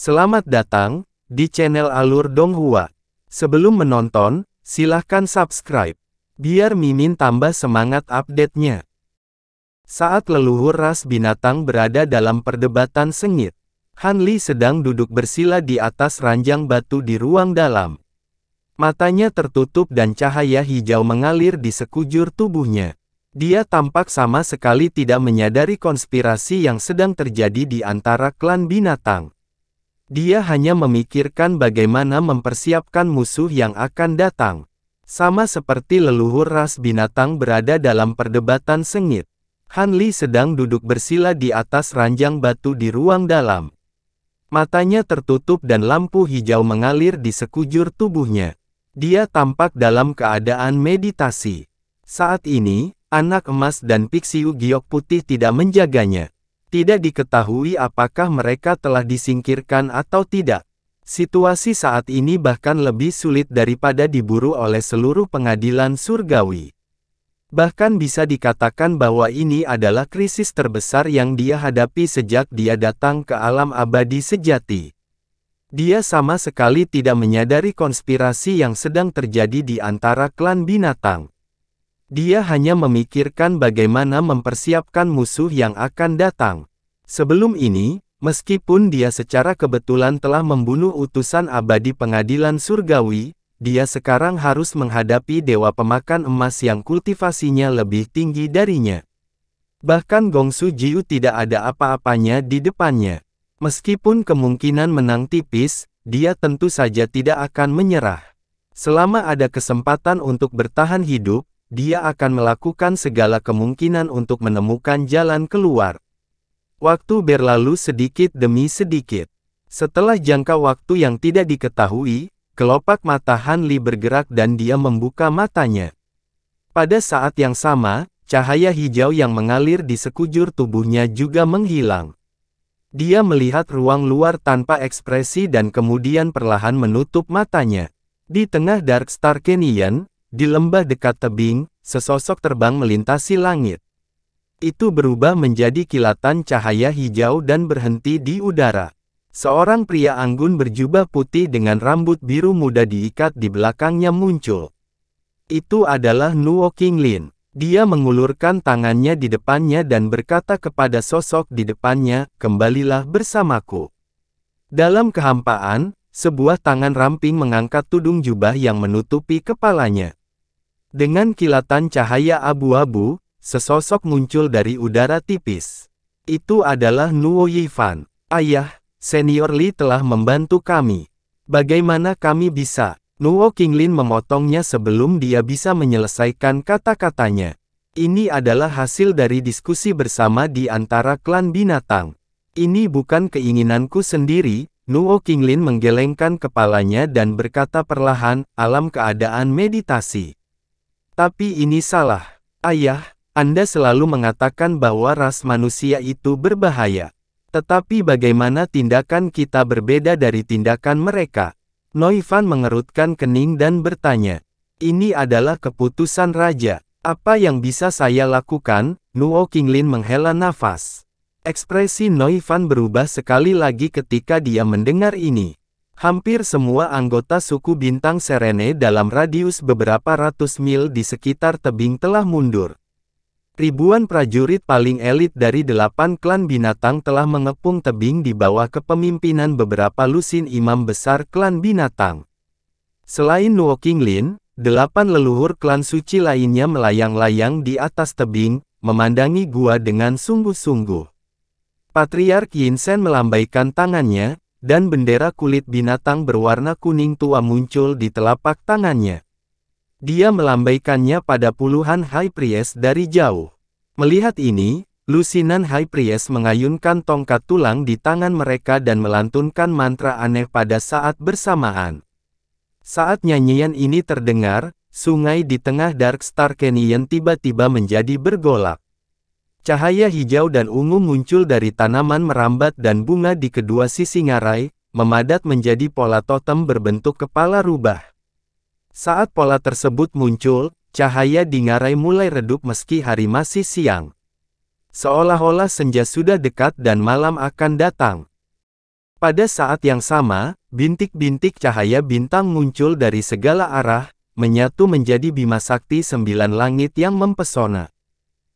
Selamat datang di channel Alur Donghua. Sebelum menonton, silahkan subscribe, biar Mimin tambah semangat update-nya. Saat leluhur ras binatang berada dalam perdebatan sengit, Han Li sedang duduk bersila di atas ranjang batu di ruang dalam. Matanya tertutup dan cahaya hijau mengalir di sekujur tubuhnya. Dia tampak sama sekali tidak menyadari konspirasi yang sedang terjadi di antara klan binatang. Dia hanya memikirkan bagaimana mempersiapkan musuh yang akan datang. Sama seperti leluhur ras binatang berada dalam perdebatan sengit, Han Li sedang duduk bersila di atas ranjang batu di ruang dalam. Matanya tertutup dan lampu hijau mengalir di sekujur tubuhnya. Dia tampak dalam keadaan meditasi. Saat ini, anak emas dan Pixiu giok putih tidak menjaganya. Tidak diketahui apakah mereka telah disingkirkan atau tidak. Situasi saat ini bahkan lebih sulit daripada diburu oleh seluruh pengadilan surgawi. Bahkan bisa dikatakan bahwa ini adalah krisis terbesar yang dia hadapi sejak dia datang ke alam abadi sejati. Dia sama sekali tidak menyadari konspirasi yang sedang terjadi di antara klan binatang. Dia hanya memikirkan bagaimana mempersiapkan musuh yang akan datang. Sebelum ini, meskipun dia secara kebetulan telah membunuh utusan abadi pengadilan surgawi, dia sekarang harus menghadapi dewa pemakan emas yang kultivasinya lebih tinggi darinya. Bahkan Gongsu Jiu tidak ada apa-apanya di depannya. Meskipun kemungkinan menang tipis, dia tentu saja tidak akan menyerah. Selama ada kesempatan untuk bertahan hidup, dia akan melakukan segala kemungkinan untuk menemukan jalan keluar. Waktu berlalu sedikit demi sedikit. Setelah jangka waktu yang tidak diketahui, kelopak mata Han Li bergerak dan dia membuka matanya. Pada saat yang sama, cahaya hijau yang mengalir di sekujur tubuhnya juga menghilang. Dia melihat ruang luar tanpa ekspresi dan kemudian perlahan menutup matanya. Di tengah Dark Star Canyon, di lembah dekat tebing, sesosok terbang melintasi langit. Itu berubah menjadi kilatan cahaya hijau dan berhenti di udara. Seorang pria anggun berjubah putih dengan rambut biru muda diikat di belakangnya muncul. Itu adalah Nuo Qinglin. Dia mengulurkan tangannya di depannya dan berkata kepada sosok di depannya, "Kembalilah bersamaku." Dalam kehampaan, sebuah tangan ramping mengangkat tudung jubah yang menutupi kepalanya. Dengan kilatan cahaya abu-abu, sesosok muncul dari udara tipis. Itu adalah Nuo Yifan. "Ayah, Senior Li telah membantu kami. Bagaimana kami bisa?" Nuo Qinglin memotongnya sebelum dia bisa menyelesaikan kata-katanya. "Ini adalah hasil dari diskusi bersama di antara klan binatang. Ini bukan keinginanku sendiri." Nuo Qinglin menggelengkan kepalanya dan berkata perlahan, "Alam keadaan meditasi. Tapi ini salah. Ayah, Anda selalu mengatakan bahwa ras manusia itu berbahaya. Tetapi bagaimana tindakan kita berbeda dari tindakan mereka?" Noifan mengerutkan kening dan bertanya, "Ini adalah keputusan raja. Apa yang bisa saya lakukan?" Nuo Qinglin menghela nafas. Ekspresi Noifan berubah sekali lagi ketika dia mendengar ini. Hampir semua anggota suku bintang Serene dalam radius beberapa ratus mil di sekitar tebing telah mundur. Ribuan prajurit paling elit dari 8 klan binatang telah mengepung tebing di bawah kepemimpinan beberapa lusin imam besar klan binatang. Selain Nuo Qinglin, 8 leluhur klan suci lainnya melayang-layang di atas tebing, memandangi gua dengan sungguh-sungguh. Patriark Yinsen melambaikan tangannya, dan bendera kulit binatang berwarna kuning tua muncul di telapak tangannya. Dia melambaikannya pada puluhan High Priest dari jauh. Melihat ini, lusinan High Priest mengayunkan tongkat tulang di tangan mereka dan melantunkan mantra aneh pada saat bersamaan. Saat nyanyian ini terdengar, sungai di tengah Dark Star Canyon tiba-tiba menjadi bergolak. Cahaya hijau dan ungu muncul dari tanaman merambat dan bunga di kedua sisi ngarai, memadat menjadi pola totem berbentuk kepala rubah. Saat pola tersebut muncul, cahaya di ngarai mulai redup meski hari masih siang. Seolah-olah senja sudah dekat dan malam akan datang. Pada saat yang sama, bintik-bintik cahaya bintang muncul dari segala arah, menyatu menjadi Bima Sakti 9 langit yang mempesona.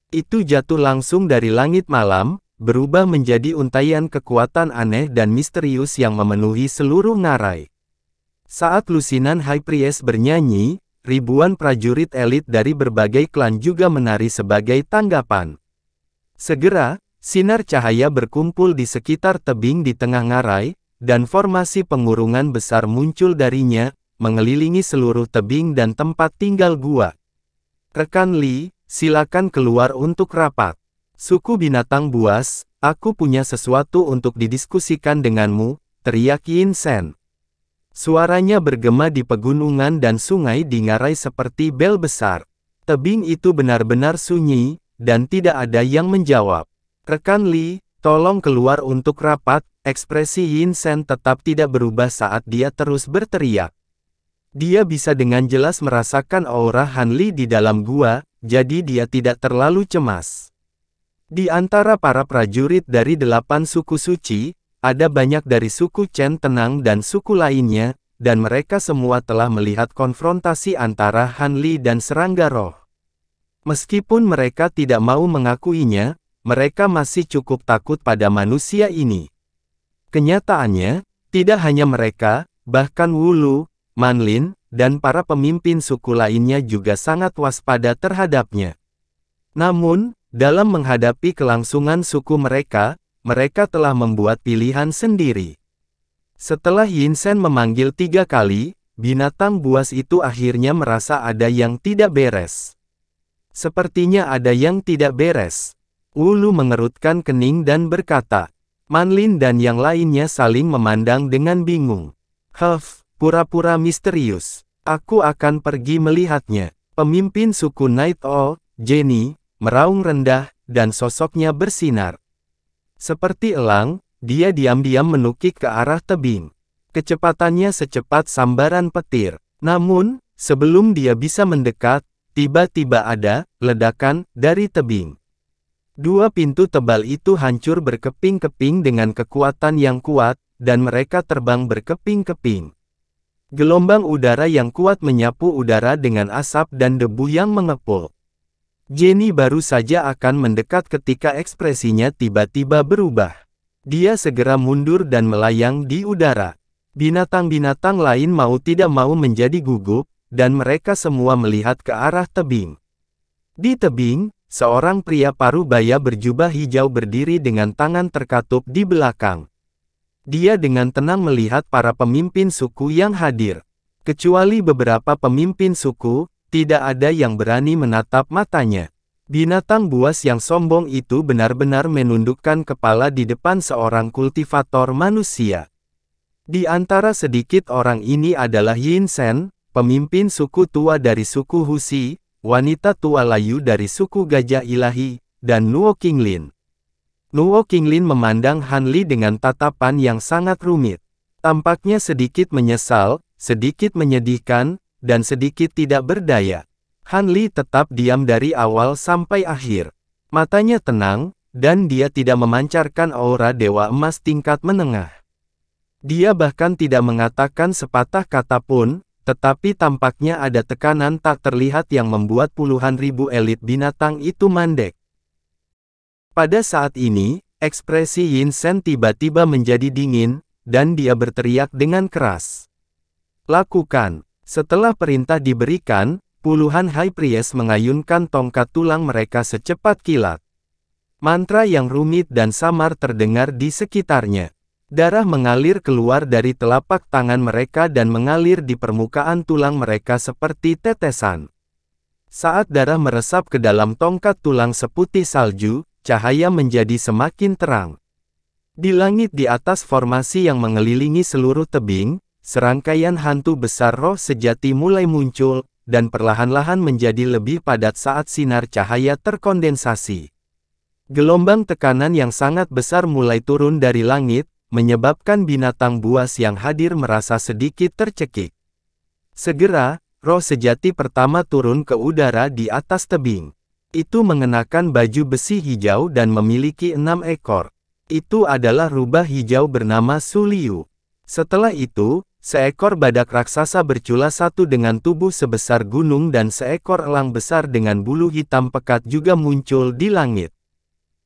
Itu jatuh langsung dari langit malam, berubah menjadi untaian kekuatan aneh dan misterius yang memenuhi seluruh ngarai. Saat lusinan High Priest bernyanyi, ribuan prajurit elit dari berbagai klan juga menari sebagai tanggapan. Segera, sinar cahaya berkumpul di sekitar tebing di tengah ngarai, dan formasi pengurungan besar muncul darinya, mengelilingi seluruh tebing dan tempat tinggal gua. Rekan Li, silakan keluar untuk rapat. Suku binatang buas, aku punya sesuatu untuk didiskusikan denganmu, teriak Yin Sen. Suaranya bergema di pegunungan dan sungai di ngarai seperti bel besar. Tebing itu benar-benar sunyi, dan tidak ada yang menjawab. Rekan Li, tolong keluar untuk rapat. Ekspresi Yin Sen tetap tidak berubah saat dia terus berteriak. Dia bisa dengan jelas merasakan aura Han Li di dalam gua, jadi dia tidak terlalu cemas. Di antara para prajurit dari 8 suku suci, ada banyak dari suku Chen Tenang dan suku lainnya, dan mereka semua telah melihat konfrontasi antara Han Li dan serangga roh. Meskipun mereka tidak mau mengakuinya, mereka masih cukup takut pada manusia ini. Kenyataannya, tidak hanya mereka, bahkan Wulu, Manlin, dan para pemimpin suku lainnya juga sangat waspada terhadapnya. Namun, dalam menghadapi kelangsungan suku mereka, mereka telah membuat pilihan sendiri. Setelah Yin Sen memanggil 3 kali, binatang buas itu akhirnya merasa ada yang tidak beres. Sepertinya ada yang tidak beres. Wulu mengerutkan kening dan berkata. Manlin dan yang lainnya saling memandang dengan bingung. Pura-pura misterius. Aku akan pergi melihatnya. Pemimpin suku Night Owl, Jenny, meraung rendah, dan sosoknya bersinar. Seperti elang, dia diam-diam menukik ke arah tebing. Kecepatannya secepat sambaran petir. Namun, sebelum dia bisa mendekat, tiba-tiba ada ledakan dari tebing. 2 pintu tebal itu hancur berkeping-keping dengan kekuatan yang kuat, dan mereka terbang berkeping-keping. Gelombang udara yang kuat menyapu udara dengan asap dan debu yang mengepul. Jenny baru saja akan mendekat ketika ekspresinya tiba-tiba berubah. Dia segera mundur dan melayang di udara. Binatang-binatang lain mau tidak mau menjadi gugup, dan mereka semua melihat ke arah tebing. Di tebing, seorang pria paruh baya berjubah hijau berdiri dengan tangan terkatup di belakang. Dia dengan tenang melihat para pemimpin suku yang hadir. Kecuali beberapa pemimpin suku, tidak ada yang berani menatap matanya. Binatang buas yang sombong itu benar-benar menundukkan kepala di depan seorang kultivator manusia. Di antara sedikit orang ini adalah Yin Sen, pemimpin suku tua dari suku Husi, wanita tua layu dari suku Gajah Ilahi, dan Nuo Qinglin. Nuo Qinglin memandang Han Li dengan tatapan yang sangat rumit. Tampaknya sedikit menyesal, sedikit menyedihkan, dan sedikit tidak berdaya. Han Li tetap diam dari awal sampai akhir. Matanya tenang, dan dia tidak memancarkan aura dewa emas tingkat menengah. Dia bahkan tidak mengatakan sepatah kata pun, tetapi tampaknya ada tekanan tak terlihat yang membuat puluhan ribu elit binatang itu mandek. Pada saat ini, ekspresi Yin Sen tiba-tiba menjadi dingin, dan dia berteriak dengan keras. Lakukan. Setelah perintah diberikan, puluhan High Priest mengayunkan tongkat tulang mereka secepat kilat. Mantra yang rumit dan samar terdengar di sekitarnya. Darah mengalir keluar dari telapak tangan mereka dan mengalir di permukaan tulang mereka seperti tetesan. Saat darah meresap ke dalam tongkat tulang seputih salju, cahaya menjadi semakin terang. Di langit di atas formasi yang mengelilingi seluruh tebing, serangkaian hantu besar roh sejati mulai muncul, dan perlahan-lahan menjadi lebih padat saat sinar cahaya terkondensasi. Gelombang tekanan yang sangat besar mulai turun dari langit, menyebabkan binatang buas yang hadir merasa sedikit tercekik. Segera, roh sejati pertama turun ke udara di atas tebing. Itu mengenakan baju besi hijau dan memiliki 6 ekor. Itu adalah rubah hijau bernama Su Liu. Setelah itu, seekor badak raksasa bercula satu dengan tubuh sebesar gunung dan seekor elang besar dengan bulu hitam pekat juga muncul di langit.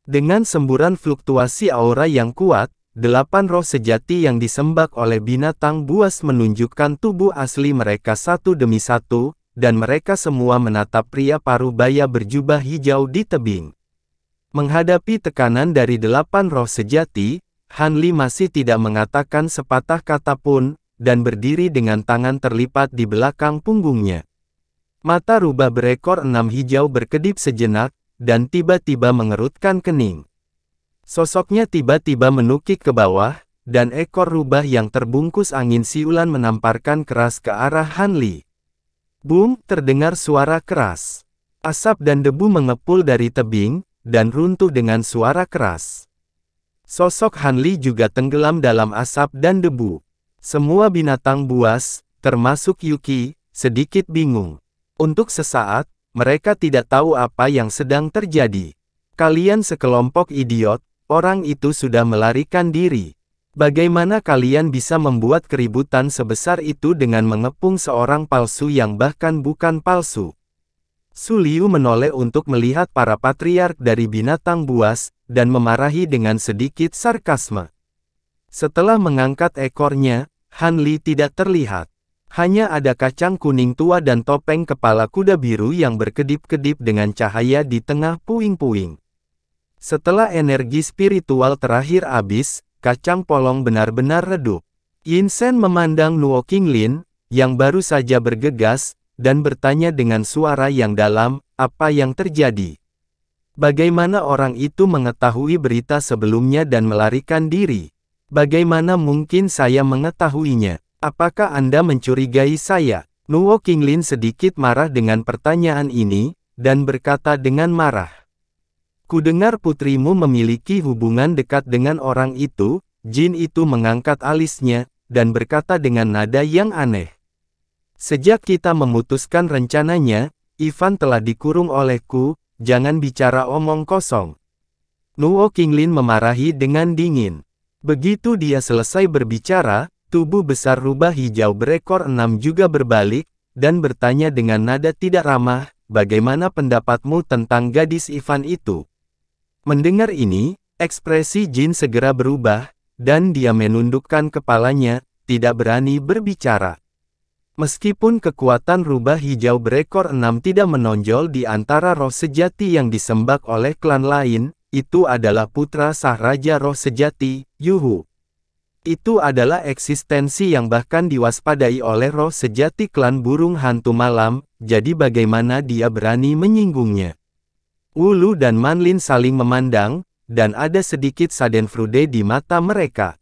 Dengan semburan fluktuasi aura yang kuat, 8 roh sejati yang disembah oleh binatang buas menunjukkan tubuh asli mereka satu demi satu, dan mereka semua menatap pria parubaya berjubah hijau di tebing. Menghadapi tekanan dari 8 roh sejati, Han Li masih tidak mengatakan sepatah kata pun, dan berdiri dengan tangan terlipat di belakang punggungnya. Mata rubah berekor 6 hijau berkedip sejenak, dan tiba-tiba mengerutkan kening. Sosoknya tiba-tiba menukik ke bawah, dan ekor rubah yang terbungkus angin siulan menamparkan keras ke arah Han Li. Boom, terdengar suara keras. Asap dan debu mengepul dari tebing, dan runtuh dengan suara keras. Sosok Han Li juga tenggelam dalam asap dan debu. Semua binatang buas, termasuk Yuki, sedikit bingung. Untuk sesaat, mereka tidak tahu apa yang sedang terjadi. Kalian sekelompok idiot, orang itu sudah melarikan diri. Bagaimana kalian bisa membuat keributan sebesar itu dengan mengepung seorang palsu yang bahkan bukan palsu? Su Liu menoleh untuk melihat para patriark dari binatang buas, dan memarahi dengan sedikit sarkasme. Setelah mengangkat ekornya, Han Li tidak terlihat. Hanya ada kacang kuning tua dan topeng kepala kuda biru yang berkedip-kedip dengan cahaya di tengah puing-puing. Setelah energi spiritual terakhir habis, kacang polong benar-benar redup. Yin Shen memandang Nuo Qinglin, yang baru saja bergegas, dan bertanya dengan suara yang dalam, apa yang terjadi? Bagaimana orang itu mengetahui berita sebelumnya dan melarikan diri? Bagaimana mungkin saya mengetahuinya? Apakah Anda mencurigai saya? Nuo Qinglin sedikit marah dengan pertanyaan ini, dan berkata dengan marah. Kudengar putrimu memiliki hubungan dekat dengan orang itu. Jin itu mengangkat alisnya, dan berkata dengan nada yang aneh. Sejak kita memutuskan rencananya, Ivan telah dikurung olehku, jangan bicara omong kosong. Nuo Qinglin memarahi dengan dingin. Begitu dia selesai berbicara, tubuh besar rubah hijau berekor 6 juga berbalik, dan bertanya dengan nada tidak ramah, bagaimana pendapatmu tentang gadis Ivan itu? Mendengar ini, ekspresi Jin segera berubah, dan dia menundukkan kepalanya, tidak berani berbicara. Meskipun kekuatan rubah hijau berekor 6 tidak menonjol di antara roh sejati yang disembah oleh klan lain, itu adalah putra sah Raja Roh Sejati, Yuhu. Itu adalah eksistensi yang bahkan diwaspadai oleh roh sejati klan burung hantu malam, jadi bagaimana dia berani menyinggungnya? Wulu dan Manlin saling memandang, dan ada sedikit schadenfreude di mata mereka.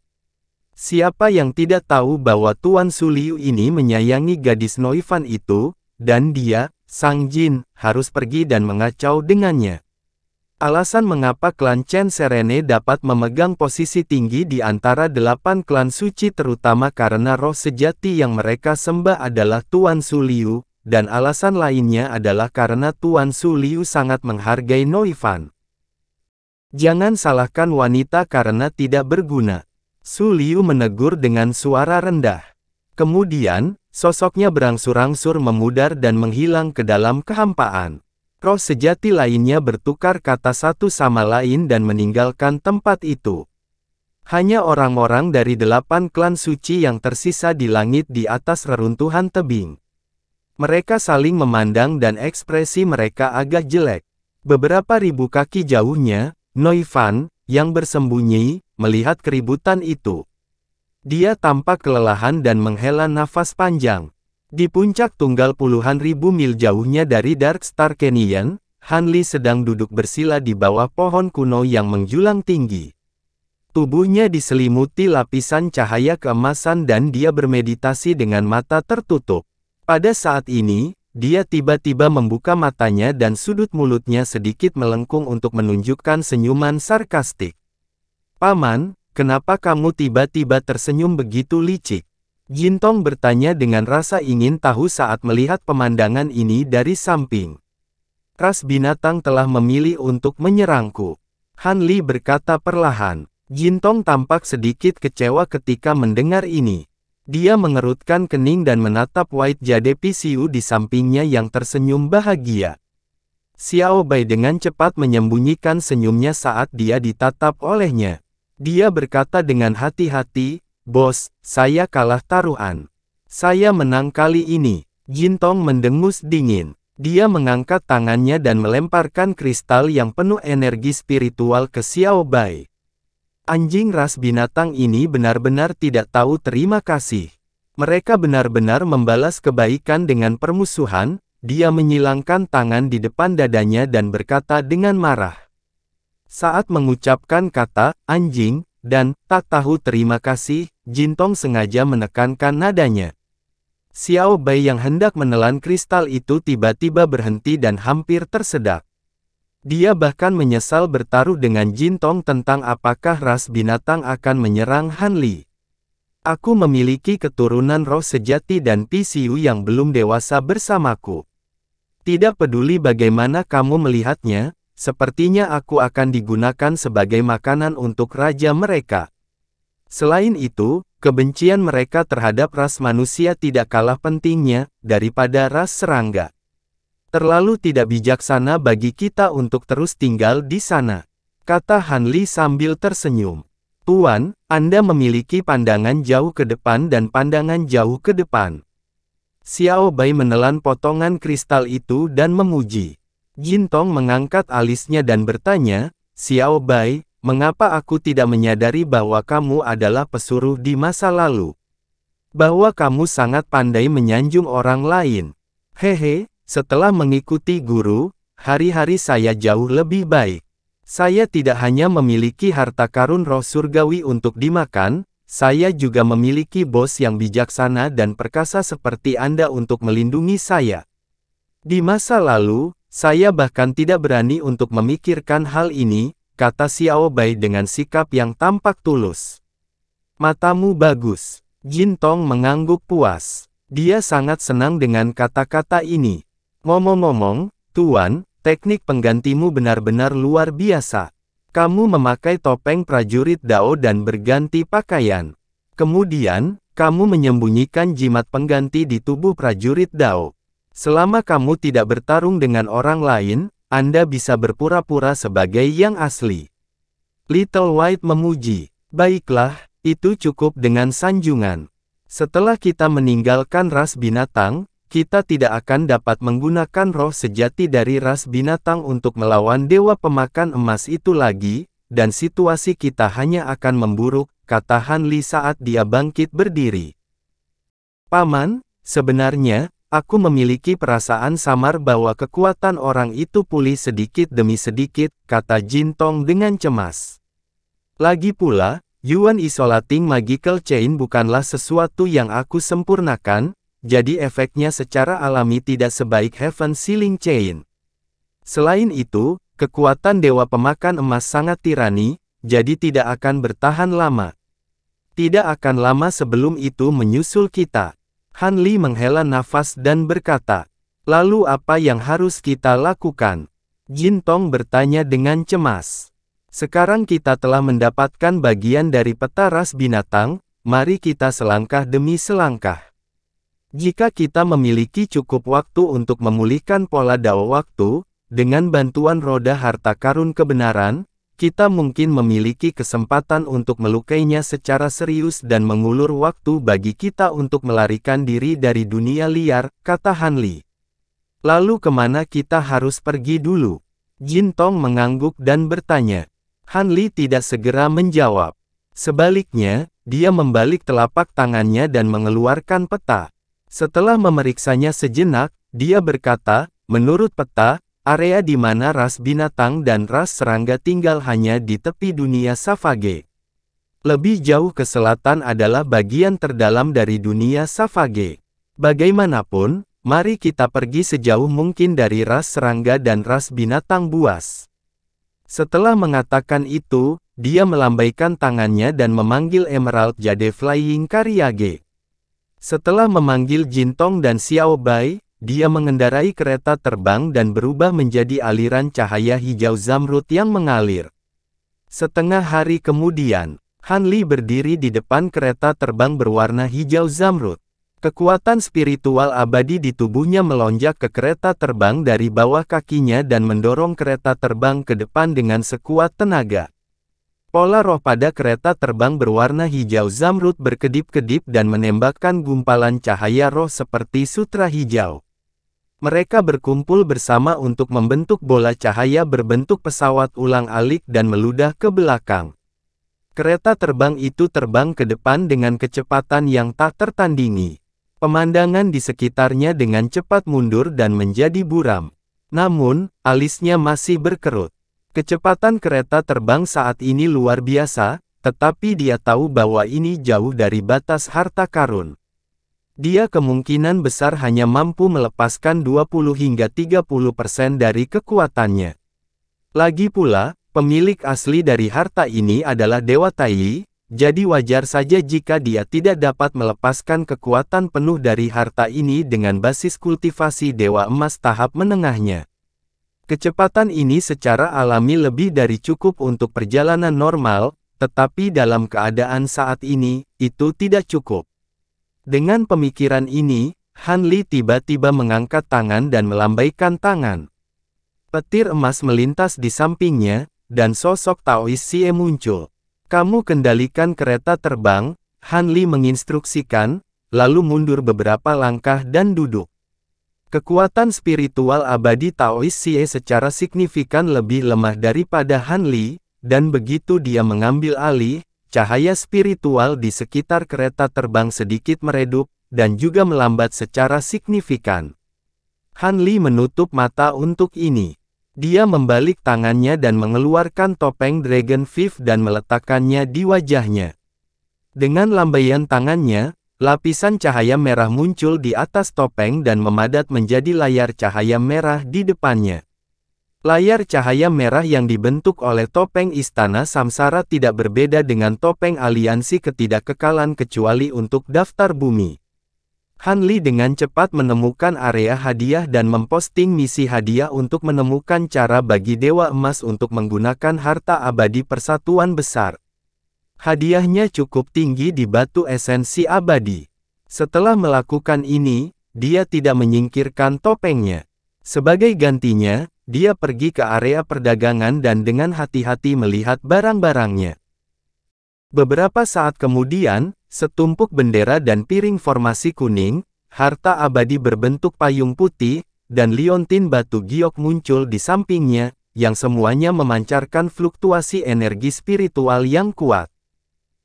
Siapa yang tidak tahu bahwa Tuan Su Liu ini menyayangi gadis Noifan itu, dan dia, Sang Jin, harus pergi dan mengacau dengannya. Alasan mengapa klan Chen Serene dapat memegang posisi tinggi di antara 8 klan suci terutama karena roh sejati yang mereka sembah adalah Tuan Su Liu, dan alasan lainnya adalah karena Tuan Su Liu sangat menghargai Noifan. Jangan salahkan wanita karena tidak berguna. Su Liu menegur dengan suara rendah. Kemudian, sosoknya berangsur-angsur memudar dan menghilang ke dalam kehampaan. Roh sejati lainnya bertukar kata satu sama lain dan meninggalkan tempat itu. Hanya orang-orang dari 8 klan suci yang tersisa di langit di atas reruntuhan tebing. Mereka saling memandang dan ekspresi mereka agak jelek. Beberapa ribu kaki jauhnya, Noifan, yang bersembunyi, melihat keributan itu. Dia tampak kelelahan dan menghela nafas panjang. Di puncak tunggal puluhan ribu mil jauhnya dari Dark Star Canyon, Han Li sedang duduk bersila di bawah pohon kuno yang menjulang tinggi. Tubuhnya diselimuti lapisan cahaya keemasan dan dia bermeditasi dengan mata tertutup. Pada saat ini, dia tiba-tiba membuka matanya dan sudut mulutnya sedikit melengkung untuk menunjukkan senyuman sarkastik. Paman, kenapa kamu tiba-tiba tersenyum begitu licik? Jintong bertanya dengan rasa ingin tahu saat melihat pemandangan ini dari samping. Ras binatang telah memilih untuk menyerangku. Han Li berkata perlahan. Jintong tampak sedikit kecewa ketika mendengar ini. Dia mengerutkan kening dan menatap White Jade PCU di sampingnya yang tersenyum bahagia. Xiao Bai dengan cepat menyembunyikan senyumnya saat dia ditatap olehnya. Dia berkata dengan hati-hati, "Bos, saya kalah taruhan. Saya menang kali ini." Jintong mendengus dingin. Dia mengangkat tangannya dan melemparkan kristal yang penuh energi spiritual ke Xiao Bai. Anjing ras binatang ini benar-benar tidak tahu terima kasih. Mereka benar-benar membalas kebaikan dengan permusuhan. Dia menyilangkan tangan di depan dadanya dan berkata dengan marah. Saat mengucapkan kata anjing dan tak tahu terima kasih, Jintong sengaja menekankan nadanya. Xiao Bai yang hendak menelan kristal itu tiba-tiba berhenti dan hampir tersedak. Dia bahkan menyesal bertaruh dengan Jintong tentang apakah ras binatang akan menyerang Han Li. Aku memiliki keturunan roh sejati dan PCU yang belum dewasa bersamaku. Tidak peduli bagaimana kamu melihatnya, sepertinya aku akan digunakan sebagai makanan untuk raja mereka. Selain itu, kebencian mereka terhadap ras manusia tidak kalah pentingnya daripada ras serangga. Terlalu tidak bijaksana bagi kita untuk terus tinggal di sana, kata Han Li sambil tersenyum. Tuan, Anda memiliki pandangan jauh ke depan dan pandangan jauh ke depan. Xiao Bai menelan potongan kristal itu dan memuji. Jintong mengangkat alisnya dan bertanya, "Xiao Bai, mengapa aku tidak menyadari bahwa kamu adalah pesuruh di masa lalu? Bahwa kamu sangat pandai menyanjung orang lain." Hehe. Setelah mengikuti guru, hari-hari saya jauh lebih baik. Saya tidak hanya memiliki harta karun roh surgawi untuk dimakan, saya juga memiliki bos yang bijaksana dan perkasa seperti Anda untuk melindungi saya. Di masa lalu, saya bahkan tidak berani untuk memikirkan hal ini, kata Xiao Bai dengan sikap yang tampak tulus. Matamu bagus. Jintong mengangguk puas. Dia sangat senang dengan kata-kata ini. Ngomong-ngomong, Tuan, teknik penggantimu benar-benar luar biasa. Kamu memakai topeng prajurit Dao dan berganti pakaian. Kemudian, kamu menyembunyikan jimat pengganti di tubuh prajurit Dao. Selama kamu tidak bertarung dengan orang lain, Anda bisa berpura-pura sebagai yang asli. Little White memuji. Baiklah, itu cukup dengan sanjungan. Setelah kita meninggalkan ras binatang, kita tidak akan dapat menggunakan roh sejati dari ras binatang untuk melawan dewa pemakan emas itu lagi, dan situasi kita hanya akan memburuk, kata Han Li saat dia bangkit berdiri. Paman, sebenarnya, aku memiliki perasaan samar bahwa kekuatan orang itu pulih sedikit demi sedikit, kata Jintong dengan cemas. Lagi pula, Yuan Isolating Magical Chain bukanlah sesuatu yang aku sempurnakan, jadi efeknya secara alami tidak sebaik Heaven Sealing Chain. Selain itu, kekuatan dewa pemakan emas sangat tirani, jadi tidak akan bertahan lama. Tidak akan lama sebelum itu menyusul kita. Han Li menghela nafas dan berkata, lalu apa yang harus kita lakukan? Jintong bertanya dengan cemas. Sekarang kita telah mendapatkan bagian dari peta ras binatang, mari kita selangkah demi selangkah. Jika kita memiliki cukup waktu untuk memulihkan pola Dao waktu, dengan bantuan roda harta karun kebenaran, kita mungkin memiliki kesempatan untuk melukainya secara serius dan mengulur waktu bagi kita untuk melarikan diri dari dunia liar, kata Han Li. Lalu kemana kita harus pergi dulu? Jintong mengangguk dan bertanya. Han Li tidak segera menjawab. Sebaliknya, dia membalik telapak tangannya dan mengeluarkan peta. Setelah memeriksanya sejenak, dia berkata, menurut peta, area di mana ras binatang dan ras serangga tinggal hanya di tepi dunia Savage. Lebih jauh ke selatan adalah bagian terdalam dari dunia Savage. Bagaimanapun, mari kita pergi sejauh mungkin dari ras serangga dan ras binatang buas. Setelah mengatakan itu, dia melambaikan tangannya dan memanggil Emerald Jade Flying Karyage. Setelah memanggil Jintong dan Xiao Bai, dia mengendarai kereta terbang dan berubah menjadi aliran cahaya hijau zamrud yang mengalir. Setengah hari kemudian, Han Li berdiri di depan kereta terbang berwarna hijau zamrud. Kekuatan spiritual abadi di tubuhnya melonjak ke kereta terbang dari bawah kakinya dan mendorong kereta terbang ke depan dengan sekuat tenaga. Pola roh pada kereta terbang berwarna hijau zamrud berkedip-kedip dan menembakkan gumpalan cahaya roh seperti sutra hijau. Mereka berkumpul bersama untuk membentuk bola cahaya berbentuk pesawat ulang-alik dan meludah ke belakang. Kereta terbang itu terbang ke depan dengan kecepatan yang tak tertandingi. Pemandangan di sekitarnya dengan cepat mundur dan menjadi buram. Namun, alisnya masih berkerut. Kecepatan kereta terbang saat ini luar biasa, tetapi dia tahu bahwa ini jauh dari batas harta karun. Dia kemungkinan besar hanya mampu melepaskan 20 hingga 30% dari kekuatannya. Lagi pula, pemilik asli dari harta ini adalah Dewa Tai, jadi wajar saja jika dia tidak dapat melepaskan kekuatan penuh dari harta ini dengan basis kultivasi Dewa Emas tahap menengahnya. Kecepatan ini secara alami lebih dari cukup untuk perjalanan normal, tetapi dalam keadaan saat ini, itu tidak cukup. Dengan pemikiran ini, Han Li tiba-tiba mengangkat tangan dan melambaikan tangan. Petir emas melintas di sampingnya, dan sosok Taois Xie muncul. Kamu kendalikan kereta terbang, Han Li menginstruksikan, lalu mundur beberapa langkah dan duduk. Kekuatan spiritual abadi Taois Xie secara signifikan lebih lemah daripada Han Li, dan begitu dia mengambil alih, cahaya spiritual di sekitar kereta terbang sedikit meredup, dan juga melambat secara signifikan. Han Li menutup mata untuk ini. Dia membalik tangannya dan mengeluarkan topeng Dragon Viv dan meletakkannya di wajahnya. Dengan lambaian tangannya, lapisan cahaya merah muncul di atas topeng dan memadat menjadi layar cahaya merah di depannya. Layar cahaya merah yang dibentuk oleh topeng Istana Samsara tidak berbeda dengan topeng aliansi ketidakkekalan kecuali untuk daftar bumi. Han Li dengan cepat menemukan area hadiah dan memposting misi hadiah untuk menemukan cara bagi Dewa Emas untuk menggunakan harta abadi persatuan besar. Hadiahnya cukup tinggi di batu esensi abadi. Setelah melakukan ini, dia tidak menyingkirkan topengnya. Sebagai gantinya, dia pergi ke area perdagangan dan dengan hati-hati melihat barang-barangnya. Beberapa saat kemudian, setumpuk bendera dan piring formasi kuning, harta abadi berbentuk payung putih, dan liontin batu giok muncul di sampingnya, yang semuanya memancarkan fluktuasi energi spiritual yang kuat.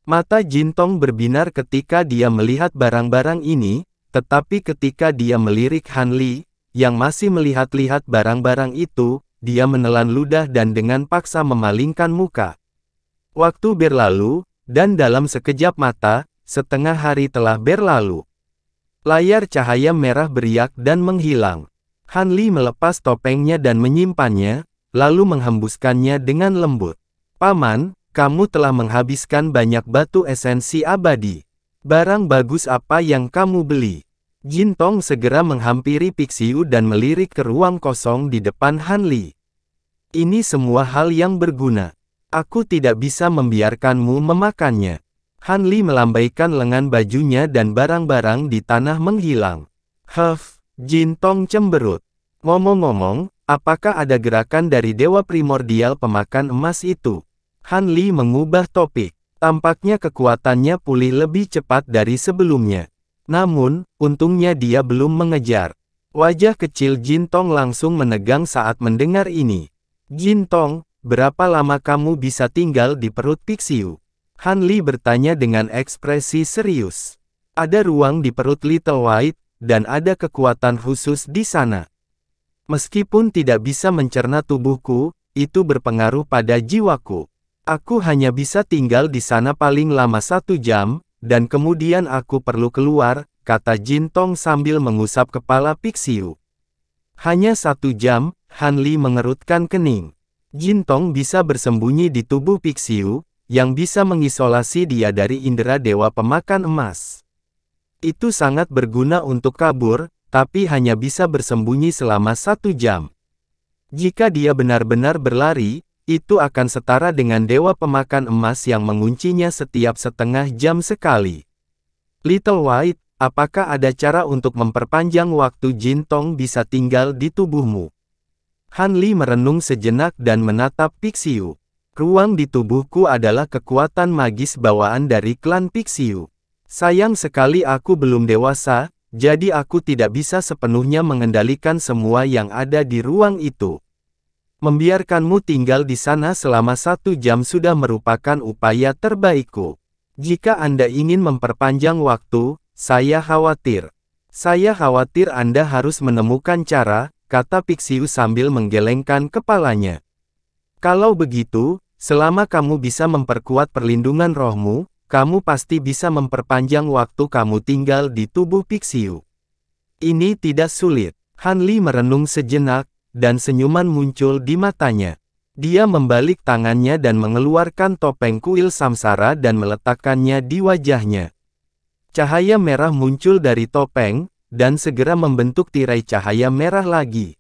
Mata Jintong berbinar ketika dia melihat barang-barang ini, tetapi ketika dia melirik Han Li, yang masih melihat-lihat barang-barang itu, dia menelan ludah dan dengan paksa memalingkan muka. Waktu berlalu, dan dalam sekejap mata, setengah hari telah berlalu. Layar cahaya merah beriak dan menghilang. Han Li melepas topengnya dan menyimpannya, lalu menghembuskannya dengan lembut. Paman, kamu telah menghabiskan banyak batu esensi abadi. Barang bagus apa yang kamu beli? Jintong segera menghampiri Pixiu dan melirik ke ruang kosong di depan Han Li. Ini semua hal yang berguna. Aku tidak bisa membiarkanmu memakannya. Han Li melambaikan lengan bajunya dan barang-barang di tanah menghilang. Jintong cemberut. Ngomong-ngomong, apakah ada gerakan dari Dewa Primordial Pemakan Emas itu? Han Li mengubah topik. Tampaknya kekuatannya pulih lebih cepat dari sebelumnya. Namun, untungnya dia belum mengejar. Wajah kecil Jintong langsung menegang saat mendengar ini. Jintong, berapa lama kamu bisa tinggal di perut Pixiu? Han Li bertanya dengan ekspresi serius. Ada ruang di perut Little White, dan ada kekuatan khusus di sana. Meskipun tidak bisa mencerna tubuhku, itu berpengaruh pada jiwaku. Aku hanya bisa tinggal di sana paling lama 1 jam, dan kemudian aku perlu keluar, kata Jintong sambil mengusap kepala Pixiu. Hanya 1 jam, Han Li mengerutkan kening. Jintong bisa bersembunyi di tubuh Pixiu, yang bisa mengisolasi dia dari indera Dewa Pemakan Emas. Itu sangat berguna untuk kabur, tapi hanya bisa bersembunyi selama 1 jam. Jika dia benar-benar berlari, itu akan setara dengan dewa pemakan emas yang menguncinya setiap setengah jam sekali. Little White, apakah ada cara untuk memperpanjang waktu Jin Tong bisa tinggal di tubuhmu? Han Li merenung sejenak dan menatap Pixiu. Ruang di tubuhku adalah kekuatan magis bawaan dari klan Pixiu. Sayang sekali aku belum dewasa, jadi aku tidak bisa sepenuhnya mengendalikan semua yang ada di ruang itu. Membiarkanmu tinggal di sana selama 1 jam sudah merupakan upaya terbaikku. Jika Anda ingin memperpanjang waktu, saya khawatir. Saya khawatir Anda harus menemukan cara, kata Pixiu sambil menggelengkan kepalanya. Kalau begitu, selama kamu bisa memperkuat perlindungan rohmu, kamu pasti bisa memperpanjang waktu kamu tinggal di tubuh Pixiu. Ini tidak sulit. Han Li merenung sejenak, dan senyuman muncul di matanya. Dia membalik tangannya dan mengeluarkan topeng kuil samsara dan meletakkannya di wajahnya. Cahaya merah muncul dari topeng, dan segera membentuk tirai cahaya merah lagi.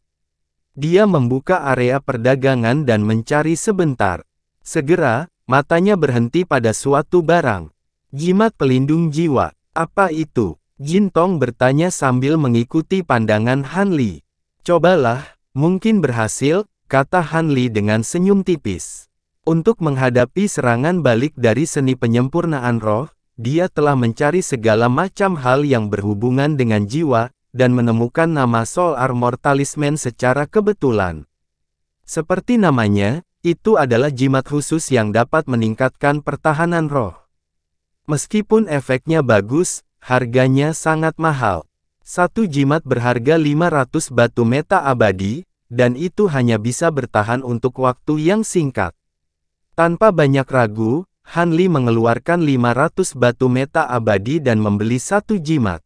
Dia membuka area perdagangan dan mencari sebentar. Segera, matanya berhenti pada suatu barang. Jimat pelindung jiwa. Apa itu? Jin Tong bertanya sambil mengikuti pandangan Han Li. Cobalah, mungkin berhasil, kata Han Li dengan senyum tipis. Untuk menghadapi serangan balik dari seni penyempurnaan roh, dia telah mencari segala macam hal yang berhubungan dengan jiwa, dan menemukan nama Soul Armor Talisman secara kebetulan. Seperti namanya, itu adalah jimat khusus yang dapat meningkatkan pertahanan roh. Meskipun efeknya bagus, harganya sangat mahal. Satu jimat berharga 500 batu meta abadi, dan itu hanya bisa bertahan untuk waktu yang singkat. Tanpa banyak ragu, Han Li mengeluarkan 500 batu meta abadi dan membeli satu jimat.